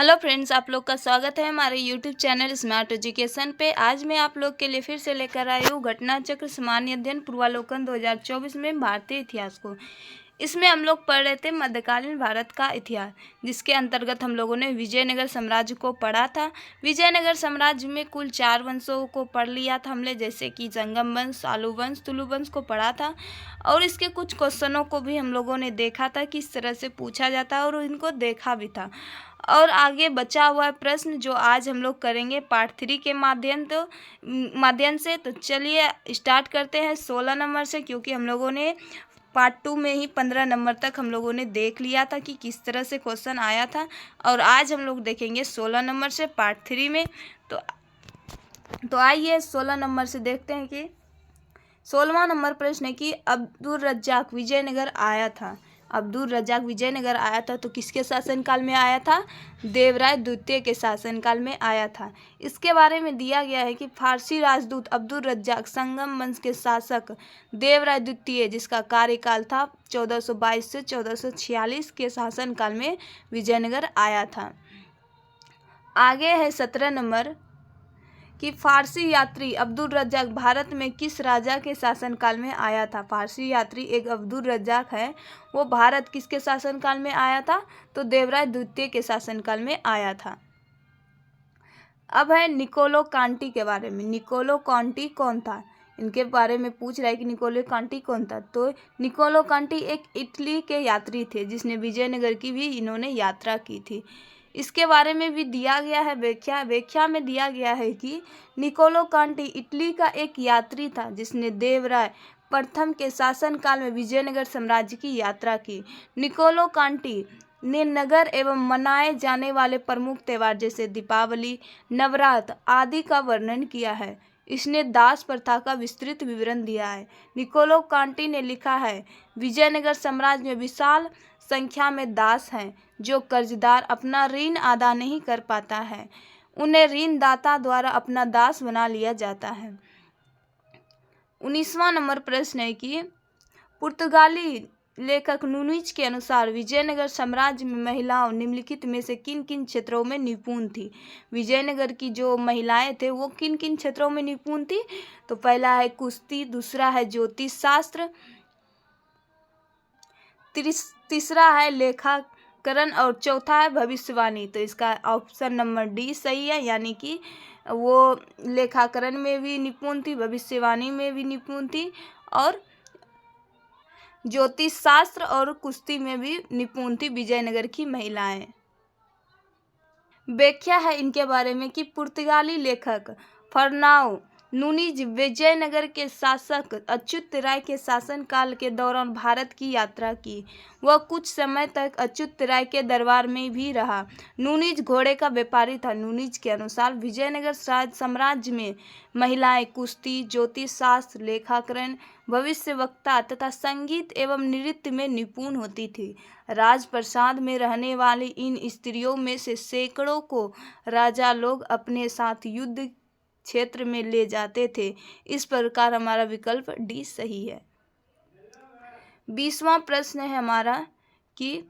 Hello friends, आप लोग का स्वागत है हमारे यूट्यूब चैनल स्मार्ट एजुकेशन पे। आज मैं आप लोग के लिए फिर से लेकर आई हूँ घटना चक्र सामान्य अध्ययन पूर्वालोकन 2024 में भारतीय इतिहास को। इसमें हम लोग पढ़ रहे थे मध्यकालीन भारत का इतिहास, जिसके अंतर्गत हम लोगों ने विजयनगर साम्राज्य को पढ़ा था। विजयनगर साम्राज्य में कुल 4 वंशों को पढ़ लिया था हमने, जैसे कि जंगम वंश, सालू वंश, तुलु वंश को पढ़ा था। और इसके कुछ क्वेश्चनों को भी हम लोगों ने देखा था किस तरह से पूछा जाता है, और इनको देखा भी था। और आगे बचा हुआ है प्रश्न जो आज हम लोग करेंगे पार्ट 3 के माध्यम से। तो चलिए स्टार्ट करते हैं 16 नंबर से, क्योंकि हम लोगों ने पार्ट 2 में ही 15 नंबर तक हम लोगों ने देख लिया था कि किस तरह से क्वेश्चन आया था। और आज हम लोग देखेंगे 16 नंबर से पार्ट 3 में। तो आइए 16 नंबर से देखते हैं कि 16वां नंबर प्रश्न है कि अब्दुल रज्जाक विजयनगर आया था। अब्दुल रज्जाक विजयनगर आया था तो किसके शासनकाल में आया था? देवराय द्वितीय के शासनकाल में आया था। इसके बारे में दिया गया है कि फारसी राजदूत अब्दुल रज्जाक संगम वंश के शासक देवराय द्वितीय, जिसका कार्यकाल था 1422 से 1446 के शासनकाल में विजयनगर आया था। आगे है 17 नंबर कि फारसी यात्री अब्दुल रज्जाक भारत में किस राजा के शासनकाल में आया था? फारसी यात्री एक अब्दुल रज्जाक है, वो भारत किसके शासनकाल में आया था? तो देवराय द्वितीय के शासनकाल में आया था। अब है निकोलो कांटी के बारे में। निकोलो कांटी कौन था? इनके बारे में पूछ रहा है कि निकोलो कांटी कौन था। तो निकोलो कांटी एक इटली के यात्री थे, जिसने विजयनगर की भी इन्होंने यात्रा की थी। इसके बारे में भी दिया गया है व्याख्या में दिया गया है कि निकोलो कांटी इटली का एक यात्री था, जिसने देवराय प्रथम के शासनकाल में विजयनगर साम्राज्य की यात्रा की। निकोलो कांटी ने नगर एवं मनाए जाने वाले प्रमुख त्यौहार जैसे दीपावली, नवरात्र आदि का वर्णन किया है। इसने दास प्रथा का विस्तृत विवरण दिया है। निकोलो कांटी ने लिखा है, विजयनगर साम्राज्य में विशाल संख्या में दास हैं, जो कर्जदार अपना ऋण अदा नहीं कर पाता है, उन्हें ऋणदाता द्वारा अपना दास बना लिया जाता है। 19वां नंबर प्रश्न है कि पुर्तगाली लेखक नूनीज के अनुसार विजयनगर साम्राज्य में महिलाओं निम्नलिखित में से किन किन क्षेत्रों में निपुण थी? विजयनगर की जो महिलाएं थे वो किन किन क्षेत्रों में निपुण थी? तो पहला है कुश्ती, दूसरा है ज्योतिष शास्त्र, तीसरा है लेखाकरण और चौथा है भविष्यवाणी। तो इसका ऑप्शन नंबर डी सही है, यानी कि वो लेखाकरण में भी निपुण थी, भविष्यवाणी में भी निपुण थी, और ज्योतिष शास्त्र और कुश्ती में भी निपुण थी विजयनगर की महिलाएं। व्याख्या है इनके बारे में कि पुर्तगाली लेखक फर्नाओ नूनीज विजयनगर के शासक अच्युत राय के शासनकाल के दौरान भारत की यात्रा की। वह कुछ समय तक अच्युत राय के दरबार में भी रहा। नूनीज घोड़े का व्यापारी था। नूनीज के अनुसार विजयनगर साम्राज्य में महिलाएं कुश्ती, ज्योतिष शास्त्र, लेखाकरण, भविष्यवक्ता तथा संगीत एवं नृत्य में निपुण होती थी। राजप्रसाद में रहने वाली इन स्त्रियों में से सैकड़ों को राजा लोग अपने साथ युद्ध क्षेत्र में ले जाते थे। इस प्रकार हमारा विकल्प डी सही है। 20वां प्रश्न है हमारा कि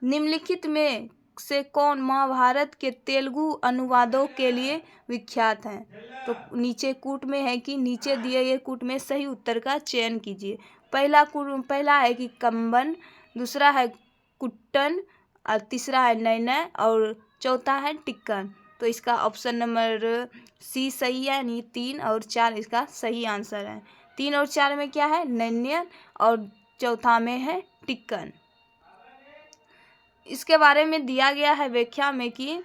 निम्नलिखित में से कौन महाभारत के तेलुगु अनुवादों के लिए विख्यात हैं? तो नीचे कूट में है कि नीचे दिए गए कूट में सही उत्तर का चयन कीजिए। पहला है कि कंबन, दूसरा है कुट्टन, और तीसरा है नैना, और चौथा है टिक्कन। तो इसका ऑप्शन नंबर सी सही है, यानी 3 और 4 इसका सही आंसर है। 3 और 4 में क्या है? नैन्यन, और चौथा में है टिक्कन। इसके बारे में दिया गया है व्याख्या में कि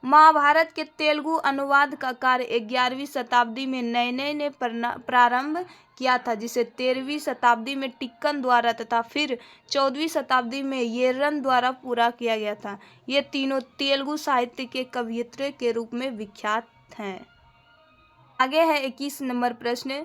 महाभारत के तेलुगु अनुवाद का कार्य 11वीं शताब्दी में नैने ने प्रारंभ किया था, जिसे 13वीं शताब्दी में टिक्कन द्वारा तथा फिर 14वीं शताब्दी में येरन द्वारा पूरा किया गया था। ये तीनों तेलुगु साहित्य के कवयित्री के रूप में विख्यात हैं। आगे है 21 नंबर प्रश्न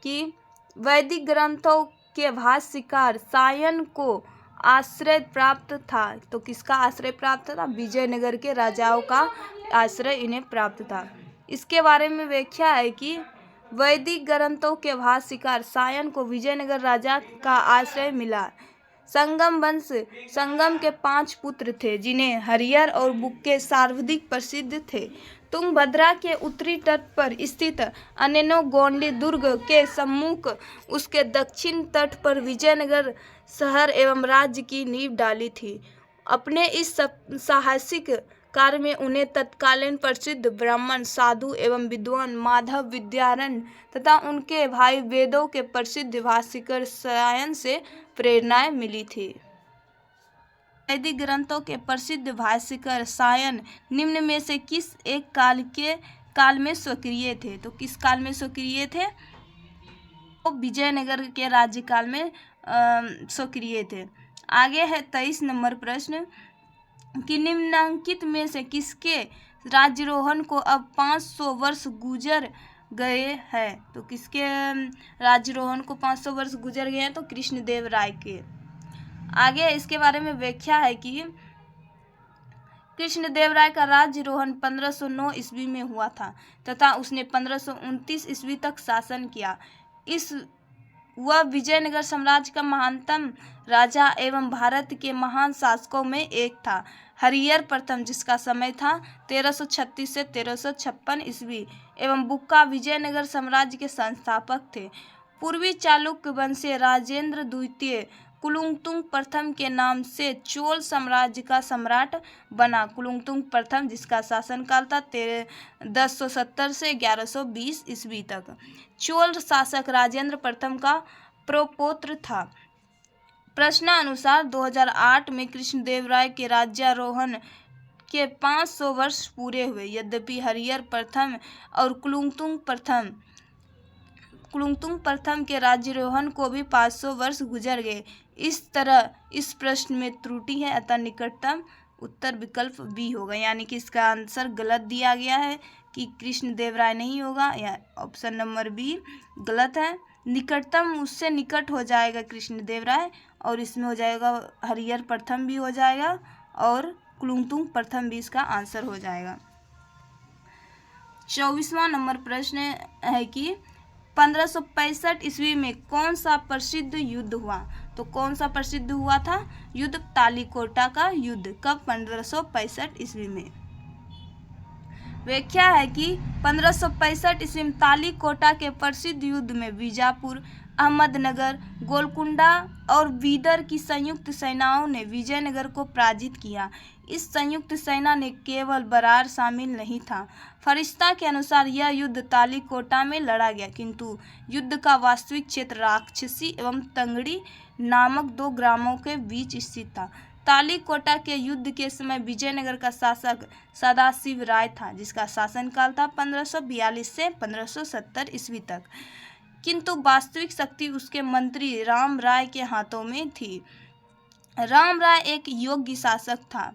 कि वैदिक ग्रंथों के भाष्यकार सायन को आश्रय प्राप्त था। तो किसका आश्रय प्राप्त था? विजयनगर के राजाओं का आश्रय इन्हें प्राप्त था। इसके बारे में व्याख्या है कि वैदिक ग्रंथों के भाष्यकार सायन को विजयनगर राजा का आश्रय मिला। संगम वंश संगम के 5 पुत्र थे, जिन्हें हरिहर और बुक्के सर्वाधिक प्रसिद्ध थे। तुंगभद्रा के उत्तरी तट पर स्थित अनेनोगोंडी दुर्ग के सम्मुख उसके दक्षिण तट पर विजयनगर शहर एवं राज्य की नींव डाली थी। अपने इस साहसिक कार्य में उन्हें तत्कालीन प्रसिद्ध ब्राह्मण, साधु एवं विद्वान माधव विद्यारण्य तथा उनके भाई वेदों के प्रसिद्ध भाष्यकार सायन से प्रेरणाएं मिली थी। वैदिक ग्रंथों के प्रसिद्ध भाष्यकार सायन निम्न में से किस एक काल में सक्रिय थे? तो किस काल में सक्रिय थे? वो विजयनगर के राज्यकाल में सक्रिय थे। आगे है 23 नंबर प्रश्न कि निम्नांकित में से किसके राज्यारोहण को अब 500 वर्ष गुजर गए हैं? तो किसके राज्यारोहण को 500 वर्ष गुजर गए हैं? तो कृष्णदेव राय के। आगे इसके बारे में व्याख्या है कि कृष्णदेव राय का राज्यारोहण 1509 ईस्वी में हुआ था तथा उसने 1529 ईस्वी तक शासन किया। वह विजयनगर साम्राज्य का महानतम राजा एवं भारत के महान शासकों में एक था। हरिहर प्रथम, जिसका समय था 1336 से 1356 ईस्वी, एवं बुक्का विजयनगर साम्राज्य के संस्थापक थे। पूर्वी चालुक्य वंशीय राजेंद्र द्वितीय कुलोत्तुंग प्रथम के नाम से चोल साम्राज्य का सम्राट बना। कुलोत्तुंग प्रथम, जिसका शासनकाल था 1070 से 1120 ईस्वी तक, चोल शासक राजेंद्र प्रथम का प्रपौत्र था। प्रश्नानुसार 2008 में कृष्णदेव राय के राज्यारोहण के 500 वर्ष पूरे हुए। यद्यपि हरिहर प्रथम और कुलोत्तुंग प्रथम के राज्यारोहण को भी 500 वर्ष गुजर गए। इस तरह इस प्रश्न में त्रुटि है, अतः निकटतम उत्तर विकल्प बी होगा, यानी कि इसका आंसर गलत दिया गया है कि कृष्णदेव राय नहीं होगा, या ऑप्शन नंबर बी गलत है। निकटतम उससे निकट हो जाएगा कृष्णदेव राय, और इसमें हो जाएगा हरिहर प्रथम भी हो जाएगा और कुलोत्तुंग प्रथम भी इसका आंसर हो जाएगा। 24वां नंबर प्रश्न है कि 1565 ईस्वी में कौन सा प्रसिद्ध युद्ध हुआ? तो कौन सा प्रसिद्ध हुआ था युद्ध? तालीकोटा का युद्ध। कब? 1565 ईस्वी में। व्याख्या है कि 1565 ईस्वी में तालीकोटा के प्रसिद्ध युद्ध में बीजापुर, अहमदनगर, गोलकुंडा और बीदर की संयुक्त सेनाओं ने विजयनगर को पराजित किया। इस संयुक्त सेना ने केवल बरार शामिल नहीं था। फरिश्ता के अनुसार यह युद्ध तालीकोटा में लड़ा गया, किंतु युद्ध का वास्तविक क्षेत्र राक्षसी एवं तंगड़ी नामक 2 ग्रामों के बीच स्थित था। तालीकोटा के युद्ध के समय विजयनगर का शासक सदाशिव राय था, जिसका शासनकाल था 1542 से 1570 ईस्वी तक, किंतु वास्तविक शक्ति उसके मंत्री राम राय के हाथों में थी। राम राय एक योग्य शासक था।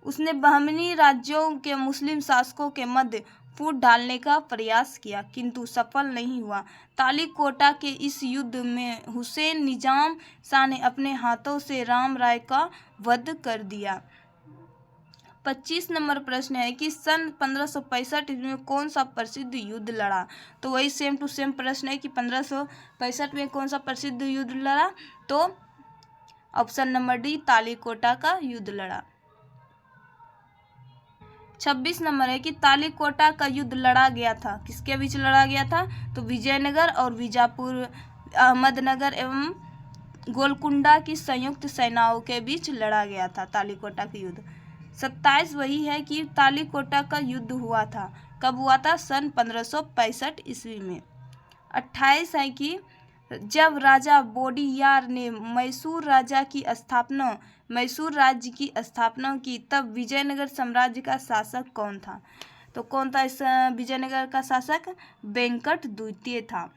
उसने बहमनी राज्यों के मुस्लिम शासकों के मध्य फूट डालने का प्रयास किया, किंतु सफल नहीं हुआ। तालीकोटा के इस युद्ध में हुसैन निजाम शाह ने अपने हाथों से राम राय का वध कर दिया। 25 नंबर प्रश्न है कि सन 1565 ईस्वी में कौन सा प्रसिद्ध युद्ध लड़ा? तो वही सेम टू सेम प्रश्न है कि 1565 में कौन सा प्रसिद्ध युद्ध लड़ा? तो ऑप्शन नंबर डी तालीकोटा का युद्ध लड़ा। 26 नंबर है कि तालीकोटा का युद्ध लड़ा गया था, किसके बीच लड़ा गया था? तो विजयनगर और बीजापुर, अहमदनगर एवं गोलकुंडा की संयुक्त सेनाओं के बीच लड़ा गया था तालीकोटा का युद्ध। 27 वही है कि तालीकोटा का युद्ध हुआ था, कब हुआ था? सन 1565 ईस्वी में। 28 है कि जब राजा बोडियार ने मैसूर राज्य की स्थापना की, तब विजयनगर साम्राज्य का शासक कौन था? तो कौन था इस विजयनगर का शासक? वेंकट द्वितीय था।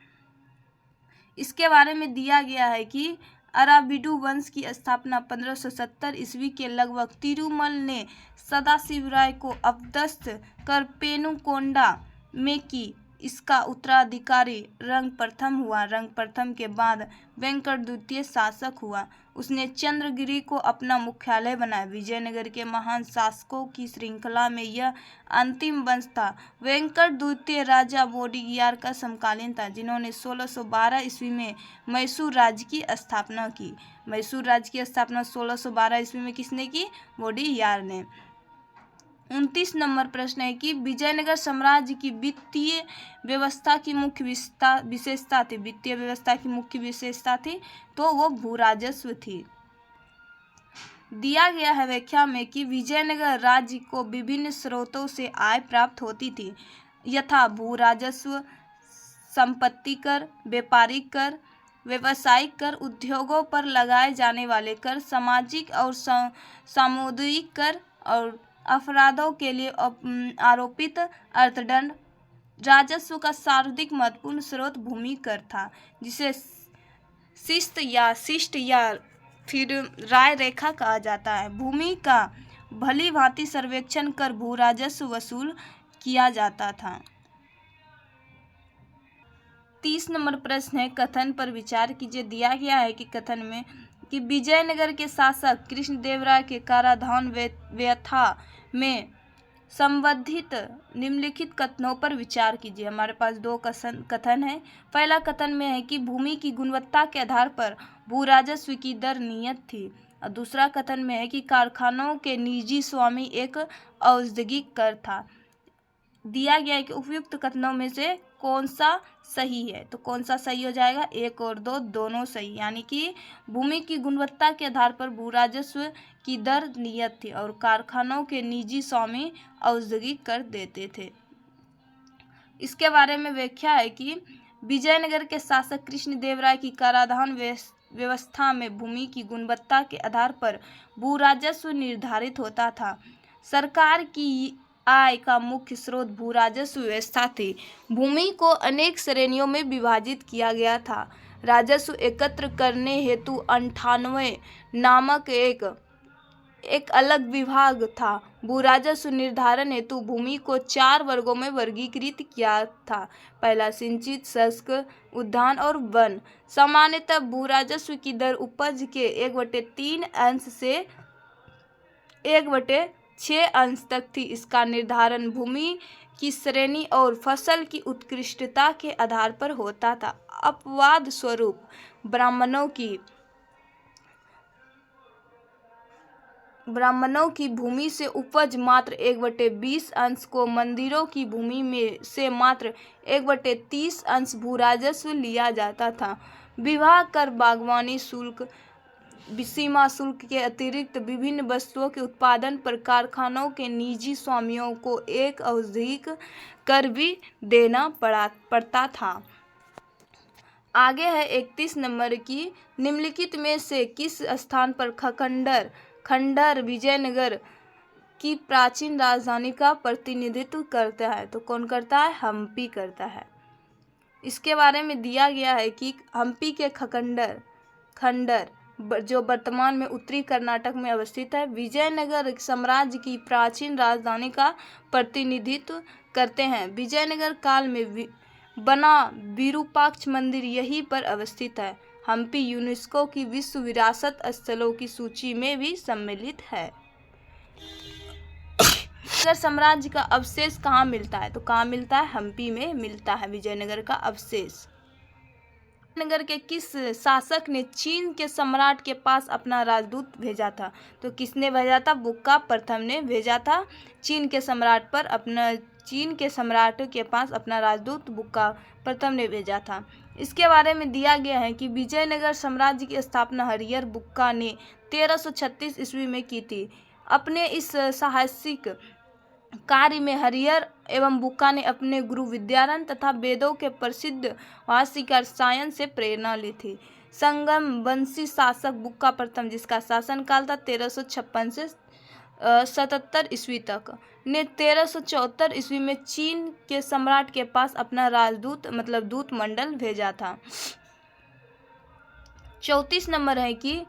इसके बारे में दिया गया है कि अराविडु वंश की स्थापना 1570 ईस्वी के लगभग तिरुमल ने सदाशिव राय को अपदस्थ कर पेनुकोंडा में की। इसका उत्तराधिकारी रंग प्रथम हुआ। रंग प्रथम के बाद वेंकट द्वितीय शासक हुआ। उसने चंद्रगिरी को अपना मुख्यालय बनाया। विजयनगर के महान शासकों की श्रृंखला में यह अंतिम वंश था। वेंकट द्वितीय राजा वोडियार का समकालीन था, जिन्होंने 1612 ईस्वी में मैसूर राज्य की स्थापना की। मैसूर राज्य की स्थापना 1612 ईस्वी में किसने की? वोडियार ने। 29 नंबर प्रश्न है कि विजयनगर साम्राज्य की वित्तीय व्यवस्था की मुख्य विशेषता थी। वित्तीय व्यवस्था की मुख्य विशेषता थी तो वो भू राजस्व थी। दिया गया है व्याख्या में कि विजयनगर राज्य को विभिन्न स्रोतों से आय प्राप्त होती थी, यथा भू राजस्व, संपत्ति कर, व्यापारिक कर, व्यावसायिक कर, उद्योगों पर लगाए जाने वाले कर, सामाजिक और सामुदायिक कर और अपराधों के लिए आरोपित अर्थदंड। राजस्व का सर्वाधिक महत्वपूर्ण स्रोत भूमि कर था, जिसे शिष्ट या फिर राय रेखा कहा जाता है। भूमि का भली भांति सर्वेक्षण कर भू राजस्व वसूल किया जाता था। 30 नंबर प्रश्न है, कथन पर विचार कीजिए। दिया गया है कि कथन में कि विजयनगर के शासक कृष्णदेवराय के कराधान व्यवस्था में संबंधित निम्नलिखित कथनों पर विचार कीजिए। हमारे पास दो कथन है। पहला कथन में है कि भूमि की गुणवत्ता के आधार पर भू राजस्व की दर नियत थी, और दूसरा कथन में है कि कारखानों के निजी स्वामी एक औद्योगिक कर था। दिया गया है कि उपयुक्त कथनों में से कौन सा सही है, तो कौन सा सही हो जाएगा? 1 और 2 दोनों सही, यानी कि भूमि की गुणवत्ता के आधार पर भू राजस्व की दर नियत थी और कारखानों के निजी स्वामी औद्योगिक कर देते थे। इसके बारे में व्याख्या है कि विजयनगर के शासक कृष्णदेवराय की कराधान व्यवस्था में भूमि की गुणवत्ता के आधार पर भू राजस्व निर्धारित होता था। सरकार की आय का मुख्य स्रोत भू राजस्व व्यवस्था थी। भूमि को अनेक श्रेणियों में विभाजित किया गया था। राजस्व एकत्र करने हेतु 98 नामक एक अलग विभाग था। भू राजस्व निर्धारण हेतु भूमि को 4 वर्गों में वर्गीकृत किया था। पहला सिंचित, शुष्क, उद्यान और वन। सामान्यतः भू राजस्व की दर उपज के 1/3 अंश से 1/6 अंश तक थी। इसका निर्धारण भूमि की श्रेणी और फसल की उत्कृष्टता के आधार पर होता था। अपवाद स्वरूप ब्राह्मणों की भूमि से उपज मात्र 1/20 अंश को, मंदिरों की भूमि में से मात्र 1/30 अंश भू राजस्व लिया जाता था। विवाह कर, बागवानी शुल्क, सीमा शुल्क के अतिरिक्त विभिन्न वस्तुओं के उत्पादन पर कारखानों के निजी स्वामियों को एक औद्योगिक कर भी देना पड़ता था। आगे है 31 नंबर की, निम्नलिखित में से किस स्थान पर खंडर विजयनगर की प्राचीन राजधानी का प्रतिनिधित्व करता है? तो कौन करता है? हम्पी करता है। इसके बारे में दिया गया है कि हम्पी के खंडर जो वर्तमान में उत्तरी कर्नाटक में अवस्थित है, विजयनगर साम्राज्य की प्राचीन राजधानी का प्रतिनिधित्व करते हैं। विजयनगर काल में बना विरूपाक्ष मंदिर यहीं पर अवस्थित है। हम्पी यूनेस्को की विश्व विरासत स्थलों की सूची में भी सम्मिलित है। विजयनगर साम्राज्य का अवशेष कहाँ मिलता है? तो कहाँ मिलता है? हम्पी में मिलता है विजयनगर का अवशेष। विजयनगर के किस शासक ने चीन के सम्राट के पास अपना राजदूत भेजा था? तो किसने भेजा था? बुक्का प्रथम ने भेजा था चीन के सम्राट के पास अपना राजदूत बुक्का प्रथम ने भेजा था। इसके बारे में दिया गया है कि विजयनगर साम्राज्य की स्थापना हरिहर बुक्का ने 1336 ईस्वी में की थी। अपने इस साहसिक कार्य में हरिहर एवं बुक्का ने अपने गुरु विद्यारण्य तथा वेदों के प्रसिद्ध भाष्यकार सायन से प्रेरणा ली थी। संगम वंशी शासक बुक्का प्रथम, जिसका शासनकाल था 1356 से 77 ईस्वी तक, ने 1374 ईस्वी में चीन के सम्राट के पास अपना राजदूत मतलब दूत मंडल भेजा था। 34 नंबर है कि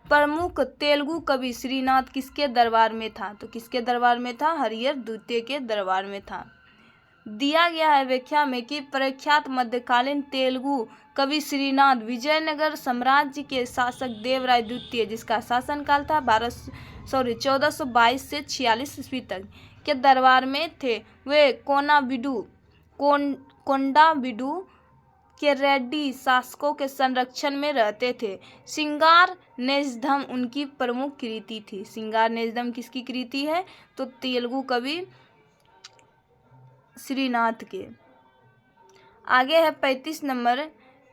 प्रमुख तेलुगु कवि श्रीनाथ किसके दरबार में था? तो किसके दरबार में था? हरिहर द्वितीय के दरबार में था। दिया गया है व्याख्या में कि प्रख्यात मध्यकालीन तेलुगु कवि श्रीनाथ विजयनगर साम्राज्य के शासक देवराय द्वितीय, जिसका शासनकाल था 1422 से 46 ईस्वी तक, के दरबार में थे। वे कोंडाविडु के रेड्डी शासकों के संरक्षण में रहते थे। सिंगार नेजधम उनकी प्रमुख कृति थी। सिंगार नेजधम किसकी कृति है? तो तेलुगु कवि श्रीनाथ के। आगे है 35 नंबर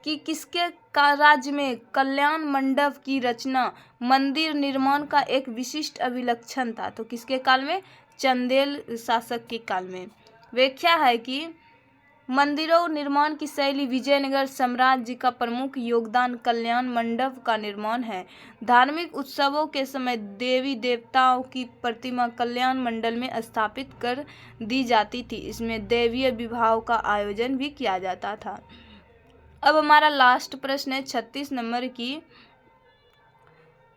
कि किसके राज्य में कल्याण मंडप की रचना मंदिर निर्माण का एक विशिष्ट अभिलक्षण था? तो किसके काल में? चंदेल शासक के काल में। व्याख्या है कि मंदिरों निर्माण की शैली विजयनगर साम्राज्य का प्रमुख योगदान कल्याण मंडप का निर्माण है। धार्मिक उत्सवों के समय देवी देवताओं की प्रतिमा कल्याण मंडल में स्थापित कर दी जाती थी। इसमें दैवीय विवाहों का आयोजन भी किया जाता था। अब हमारा लास्ट प्रश्न है 36 नंबर की,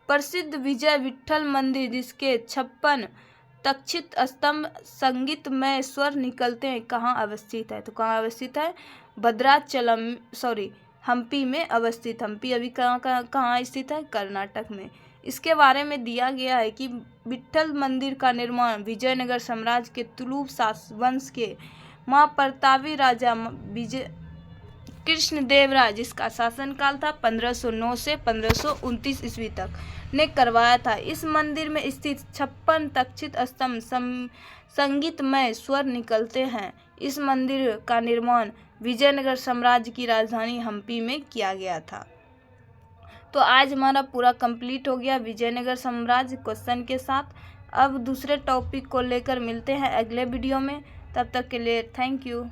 प्रसिद्ध विजय विठ्ठल मंदिर जिसके 56 तक्षित स्तंभ संगीतमय स्वर निकलते हैं कहाँ अवस्थित है? तो कहाँ अवस्थित है? हम्पी में अवस्थित। हम्पी अभी कहाँ स्थित है? कर्नाटक में। इसके बारे में दिया गया है कि विठ्ठल मंदिर का निर्माण विजयनगर साम्राज्य के तुलुप वंश के महाप्रतापी राजा विजय कृष्णदेवराय, जिसका शासनकाल था 1509 से 1529 ईस्वी तक, ने करवाया था। इस मंदिर में स्थित 56 तक्षित स्तंभ संगीतमय स्वर निकलते हैं। इस मंदिर का निर्माण विजयनगर साम्राज्य की राजधानी हम्पी में किया गया था। तो आज हमारा पूरा कंप्लीट हो गया विजयनगर साम्राज्य क्वेश्चन के साथ। अब दूसरे टॉपिक को लेकर मिलते हैं अगले वीडियो में। तब तक के लिए थैंक यू।